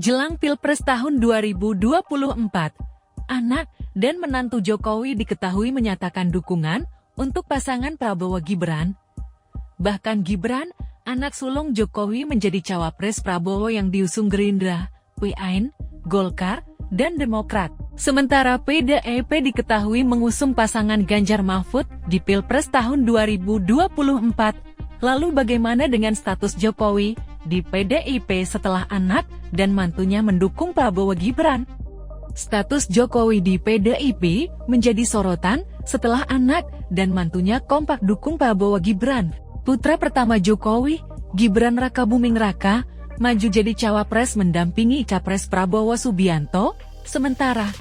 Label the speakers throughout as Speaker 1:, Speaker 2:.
Speaker 1: Jelang Pilpres tahun 2024, anak dan menantu Jokowi diketahui menyatakan dukungan untuk pasangan Prabowo Gibran. Bahkan Gibran, anak sulung Jokowi, menjadi cawapres Prabowo yang diusung Gerindra, PAN, Golkar, dan Demokrat. Sementara PDIP diketahui mengusung pasangan Ganjar Mahfud di Pilpres tahun 2024. Lalu bagaimana dengan status Jokowi di PDIP setelah anak dan mantunya mendukung Prabowo Gibran? Status Jokowi di PDIP menjadi sorotan setelah anak dan mantunya kompak dukung Prabowo Gibran. Putra pertama Jokowi, Gibran Rakabuming Raka, maju jadi cawapres mendampingi Capres Prabowo Subianto, sementara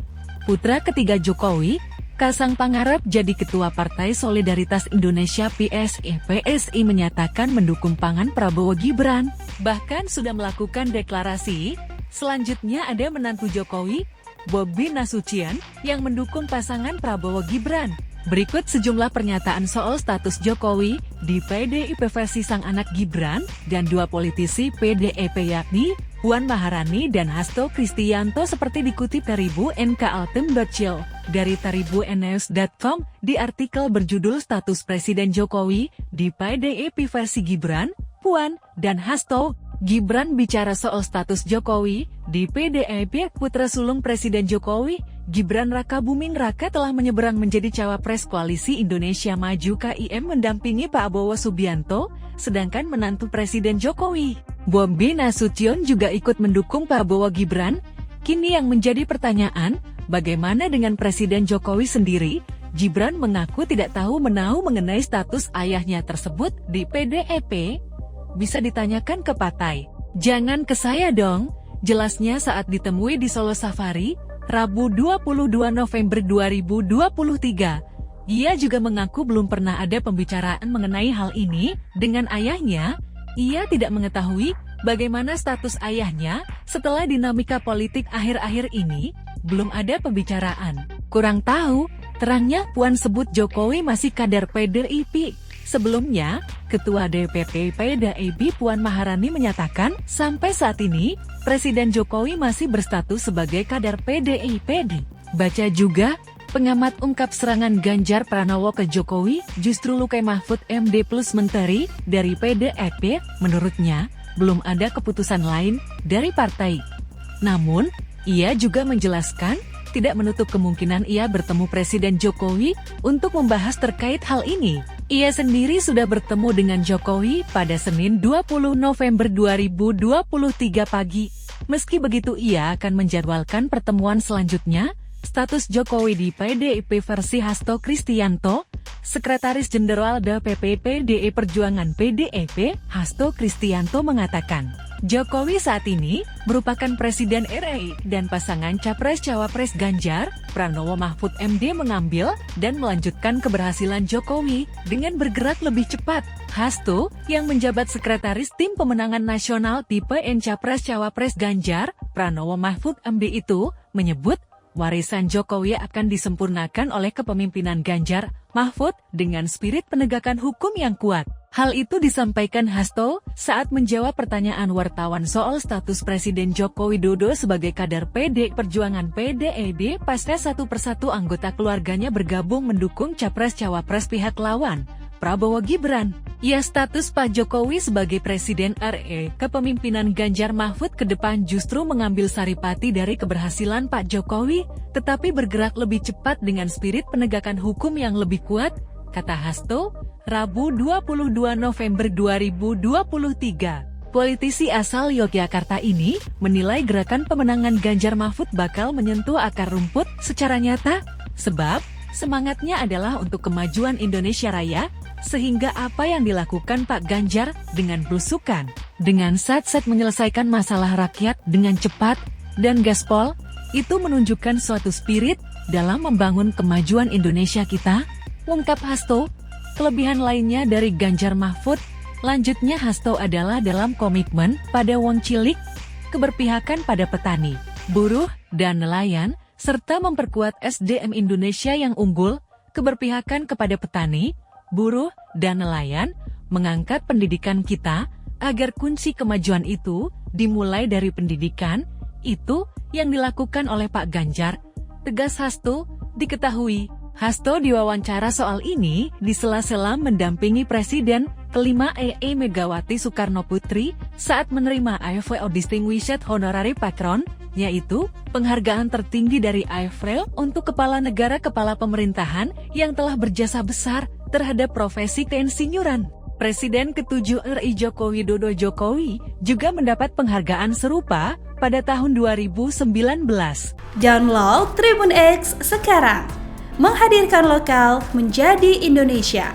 Speaker 1: putra ketiga Jokowi, Kaisang Pangarep, jadi Ketua Partai Solidaritas Indonesia PSI menyatakan mendukung pasangan Prabowo Gibran. Bahkan sudah melakukan deklarasi. Selanjutnya ada menantu Jokowi, Bobi Nasution, yang mendukung pasangan Prabowo Gibran. Berikut sejumlah pernyataan soal status Jokowi di PDIP versi sang anak Gibran dan dua politisi PDIP yakni Puan Maharani dan Hasto Kristianto seperti dikutip dari NKAltem.co. Dari tribunnews.com, di artikel berjudul Status Presiden Jokowi di PDIP versi Gibran, Puan, dan Hasto. Gibran bicara soal status Jokowi di PDIP. Putra sulung Presiden Jokowi, Gibran Rakabuming Raka, telah menyeberang menjadi cawapres Koalisi Indonesia Maju (KIM) mendampingi Prabowo Subianto, sedangkan menantu Presiden Jokowi, Bobi Nasution, juga ikut mendukung Prabowo Gibran. Kini yang menjadi pertanyaan, bagaimana dengan Presiden Jokowi sendiri? Gibran mengaku tidak tahu menahu mengenai status ayahnya tersebut di PDIP. Bisa ditanyakan ke partai. Jangan ke saya dong, jelasnya saat ditemui di Solo Safari, Rabu 22 November 2023. Ia juga mengaku belum pernah ada pembicaraan mengenai hal ini dengan ayahnya. Ia tidak mengetahui bagaimana status ayahnya setelah dinamika politik akhir-akhir ini. Belum ada pembicaraan. Kurang tahu, terangnya. Puan sebut Jokowi masih kader PDIP. Sebelumnya, Ketua DPP PDIP Puan Maharani menyatakan, sampai saat ini, Presiden Jokowi masih berstatus sebagai kader PDIP. Baca juga, pengamat ungkap serangan Ganjar Pranowo ke Jokowi justru lukai Mahfud MD plus menteri dari PDIP. Menurutnya, belum ada keputusan lain dari partai. Namun, ia juga menjelaskan, tidak menutup kemungkinan ia bertemu Presiden Jokowi untuk membahas terkait hal ini. Ia sendiri sudah bertemu dengan Jokowi pada Senin 20 November 2023 pagi. Meski begitu, ia akan menjadwalkan pertemuan selanjutnya. Status Jokowi di PDIP versi Hasto Kristianto, Sekretaris Jenderal DPP PDI Perjuangan PDIP, Hasto Kristianto mengatakan, Jokowi saat ini merupakan Presiden RI dan pasangan Capres-Cawapres Ganjar Pranowo Mahfud MD mengambil dan melanjutkan keberhasilan Jokowi dengan bergerak lebih cepat. Hasto, yang menjabat Sekretaris Tim Pemenangan Nasional tipe N Capres-Cawapres Ganjar Pranowo Mahfud MD itu, menyebut warisan Jokowi akan disempurnakan oleh kepemimpinan Ganjar Mahfud dengan spirit penegakan hukum yang kuat. Hal itu disampaikan Hasto saat menjawab pertanyaan wartawan soal status Presiden Joko Widodo sebagai kader PD Perjuangan PDIP pasca satu persatu anggota keluarganya bergabung mendukung Capres-Cawapres pihak lawan, Prabowo Gibran. Ya, status Pak Jokowi sebagai Presiden RI kepemimpinan Ganjar Mahfud ke depan justru mengambil saripati dari keberhasilan Pak Jokowi, tetapi bergerak lebih cepat dengan spirit penegakan hukum yang lebih kuat, kata Hasto, Rabu 22 November 2023. Politisi asal Yogyakarta ini menilai gerakan pemenangan Ganjar Mahfud bakal menyentuh akar rumput secara nyata, sebab semangatnya adalah untuk kemajuan Indonesia Raya, sehingga apa yang dilakukan Pak Ganjar dengan belusukan, dengan sat-sat menyelesaikan masalah rakyat dengan cepat dan gaspol, itu menunjukkan suatu spirit dalam membangun kemajuan Indonesia kita, ungkap Hasto. Kelebihan lainnya dari Ganjar Mahfud, lanjutnya Hasto, adalah dalam komitmen pada wong cilik, keberpihakan pada petani, buruh, dan nelayan, serta memperkuat SDM Indonesia yang unggul, keberpihakan kepada petani, buruh, dan nelayan, mengangkat pendidikan kita, agar kunci kemajuan itu dimulai dari pendidikan, Itu yang dilakukan oleh Pak Ganjar, tegas Hasto. Diketahui, Hasto diwawancara soal ini di sela-sela mendampingi Presiden kelima RI Megawati Soekarno Putri saat menerima AFWO Distinguished Honorary Patron, yaitu penghargaan tertinggi dari AFWO untuk kepala negara kepala pemerintahan yang telah berjasa besar terhadap profesi keinsinyuran. Presiden ke-7 RI Joko Widodo Jokowi juga mendapat penghargaan serupa pada tahun 2019.
Speaker 2: Download Tribun X sekarang, menghadirkan lokal menjadi Indonesia.